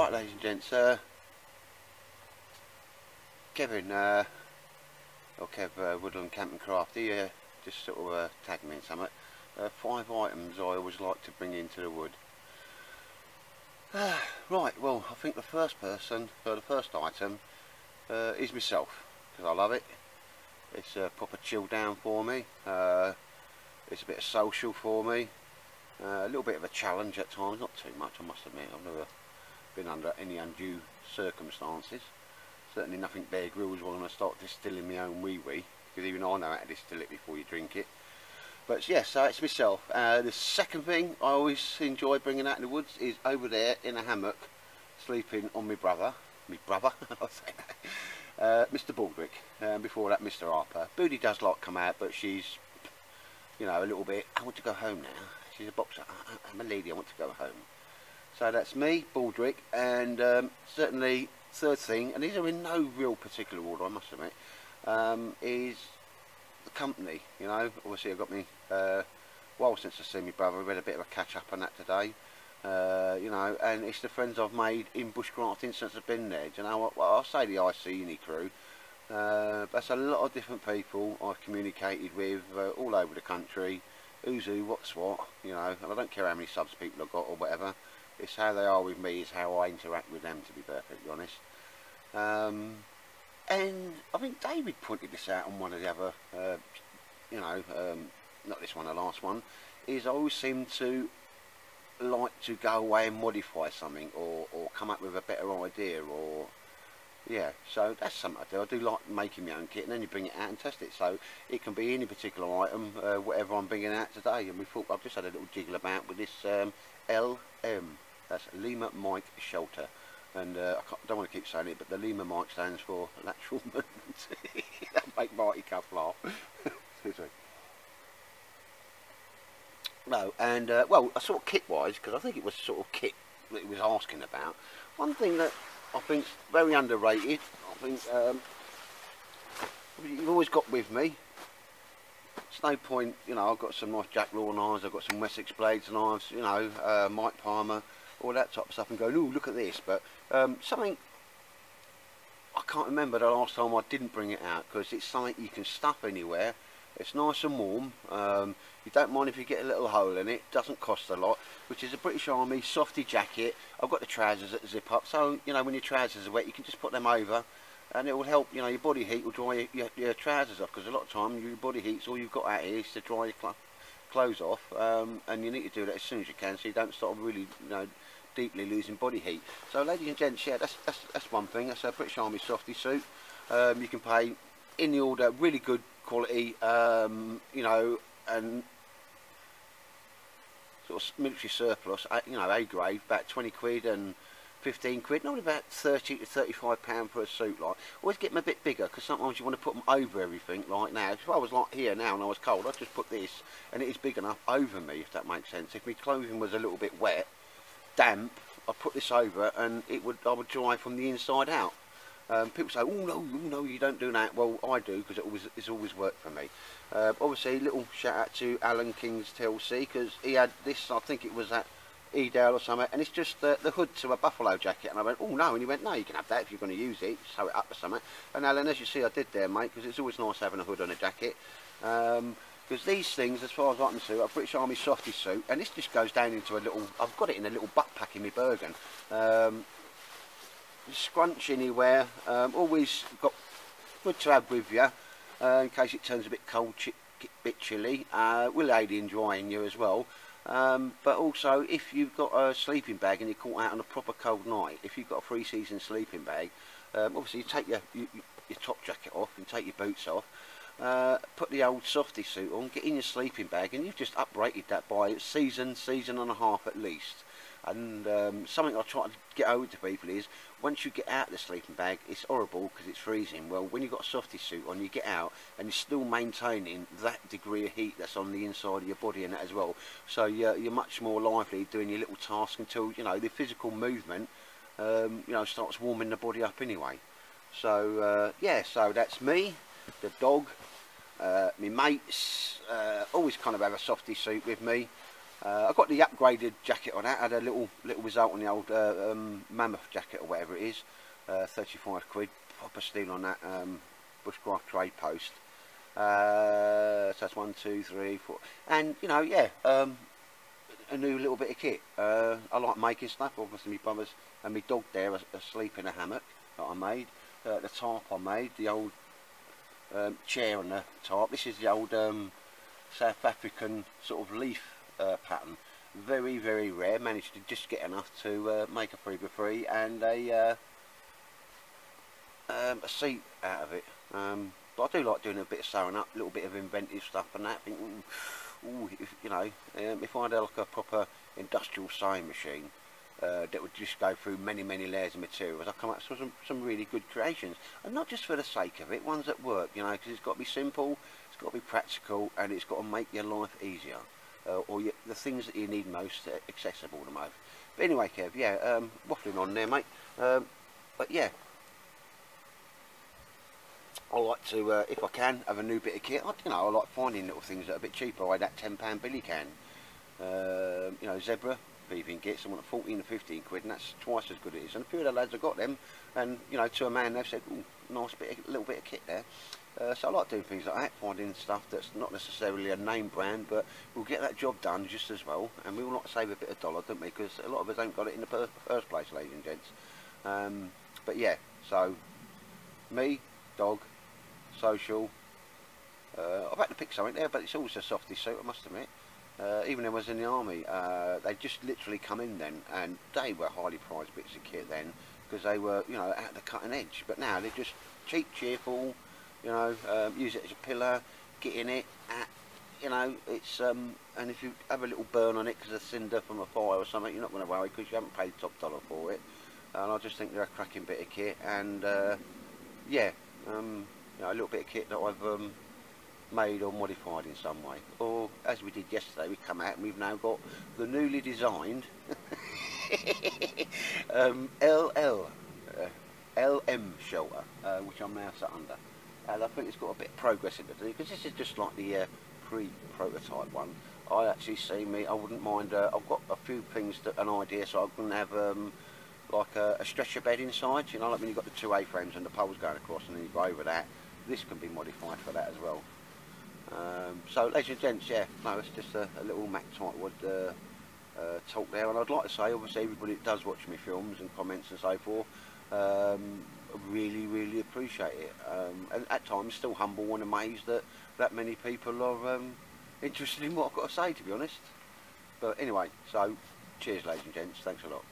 Right, ladies and gents, Kevin, or Kev Woodland Camp and Craft, he just sort of tagged me in something. 5 items I always like to bring into the wood. Right, well, I think the first item is myself, because I love it. It's a proper chill down for me. It's a bit of social for me. A little bit of a challenge at times, not too much, I must admit. I've never been under any undue circumstances. Certainly nothing Bear Grylls when I start distilling my own wee-wee, because even I know how to distill it before you drink it. But yes, so it's myself. The second thing I always enjoy bringing out in the woods is over there in a hammock, sleeping on my brother, I'll say that, Mr. Baldrick, before that Mr. Harper. Booty does like come out, but she's, you know, a little bit, I want to go home now. She's a boxer, I'm a lady, I want to go home. So that's me, Baldrick, and certainly third thing, and these are in no real particular order, I must admit, is the company. You know, obviously I've got me, while since I've seen my brother, we had a bit of a catch up on that today, you know, and it's the friends I've made in bushcrafting since I've been there. Do you know what, well, I'll say the IC crew, that's a lot of different people I've communicated with all over the country, who's who, what's what, you know, and I don't care how many subs people I've got or whatever. It's how they are with me, is how I interact with them, to be perfectly honest. And I think David pointed this out on one of the other, you know, not this one, the last one, is I always seem to like to go away and modify something, or come up with a better idea, or, yeah, so that's something I do. I do like making my own kit, and then you bring it out and test it. So it can be any particular item, whatever I'm bringing out today. And we thought, I've just had a little jiggle about with this LM. That's Lima Mike Shelter, and I don't want to keep saying it, but the Lima Mike stands for lateral movement. That make Marty Cuff laugh. Excuse me. No, and well, sort of kit-wise, because I think it was sort of kit that he was asking about. One thing that I think's very underrated, I think you've always got with me. It's no point, you know, I've got some nice Jack Law knives, I've got some Wessex Blades knives, you know, Mike Palmer, all that type of stuff, and going, ooh, look at this. But something, I can't remember the last time I didn't bring it out, because it's something you can stuff anywhere. It's nice and warm. You don't mind if you get a little hole in it. Doesn't cost a lot, which is a British Army softy jacket. I've got the trousers that zip up, so you know when your trousers are wet, you can just put them over, and it will help. You know, your body heat will dry your trousers off, because a lot of time your body heat's all you've got out here is to dry your clothes off, and you need to do that as soon as you can, so you don't start really, you know, deeply losing body heat. So ladies and gents, yeah, that's one thing. That's a British Army softy suit. You can pay in the order, really good quality, you know, and sort of military surplus, you know, A grade, about 20 quid and 15 quid, normally about 30 to 35 pound for a suit. Like, always get them a bit bigger, because sometimes you want to put them over everything. Like now, if I was like here now and I was cold, I'd just put this, and it is big enough over me, if that makes sense. If my clothing was a little bit wet, damp, I'd put this over, and I would dry from the inside out. People say, oh no, you don't do that. Well, I do, because it's always worked for me. Obviously, little shout out to Alan King's TLC, because he had this, I think it was at Edale or something, and it's just the hood to a buffalo jacket. And I went, oh no, and he went, no, you can have that if you're going to use it, sew it up or something. And Alan, as you see, I did there, mate, because it's always nice having a hood on a jacket. Because these things, as far as I can see, are a British Army softy suit, and this just goes down into a little, I've got it in a little butt pack in my Bergen. Scrunch anywhere, always got good to have with you, in case it turns a bit cold, bit chilly. Will aid in drying you as well. But also, if you've got a sleeping bag and you're caught out on a proper cold night, if you've got a free-season sleeping bag, obviously you take your top jacket off and take your boots off, put the old softy suit on, get in your sleeping bag, and you've just uprated that by season and a half at least. And something I try to get over to people is, once you get out of the sleeping bag, it's horrible because it's freezing. Well, when you've got a softy suit on, you get out and you're still maintaining that degree of heat that's on the inside of your body and that as well. So you're much more lively doing your little task until, you know, the physical movement, you know, starts warming the body up anyway. So yeah, so that's me, the dog, my mates, always kind of have a softy suit with me. I got the upgraded jacket on that. I had a little result on the old Mammoth jacket or whatever it is. 35 quid, proper steal on that Bushcraft trade post. So that's 1, 2, 3, 4, and you know, yeah, a new little bit of kit. I like making stuff. Obviously, my brothers and my dog there are asleep in a hammock that I made. The tarp I made, the old chair on the tarp. This is the old South African sort of leaf pattern. Very, very rare. Managed to just get enough to make a 3x3 and a seat out of it. But I do like doing a bit of sewing up, a little bit of inventive stuff and that. Think, ooh, if, you know, if I had like a proper industrial sewing machine that would just go through many, many layers of materials, I'd come up with some really good creations, and not just for the sake of it, ones that work, you know, because it's got to be simple, it's got to be practical, and it's got to make your life easier, or the things that you need most accessible the most. But anyway, Kev, yeah, waffling on there, mate. But yeah, I like to, if I can, have a new bit of kit. You know, I like finding little things that are a bit cheaper. I had that £10 billy can, you know, Zebra thieving kits. I want 14 to 15 quid, and that's twice as good as it is. And a few of the lads have got them, and you know, to a man they've said, "Ooh, nice little bit of kit there." So I like doing things like that, finding stuff that's not necessarily a name brand, but we'll get that job done just as well, and we will not save a bit of dollar, don't we? Because a lot of us ain't got it in the first place, ladies and gents. But yeah, so me, dog, social. I've had to pick something there, but it's always a softy suit, I must admit. Even when I was in the army, they just literally come in then, and they were highly prized bits of kit then, because they were, you know, at the cutting edge. But now they're just cheap, cheerful, you know, use it as a pillar, get in it, you know, it's, and if you have a little burn on it because of cinder from a fire or something, you're not going to worry because you haven't paid top dollar for it. And I just think they're a cracking bit of kit, and yeah, you know, a little bit of kit that I've made or modified in some way. Or as we did yesterday, we come out and we've now got the newly designed LM shelter, which I'm now sat under. And I think it's got a bit of progress in it to do, because this is just like the pre-prototype one. I actually see me, I wouldn't mind, I've got a few things, an idea, so I can have like a stretcher bed inside, you know, like when you've got the two A-frames and the poles going across and then you go over that. This can be modified for that as well. So ladies and gents, yeah, no, it's just a little Mac Tightwad talk there, and I'd like to say, obviously, everybody that does watch my films and comments and so forth, really appreciate it, and at times still humble and amazed that many people are interested in what I've got to say, to be honest. But anyway, so cheers ladies and gents, thanks a lot.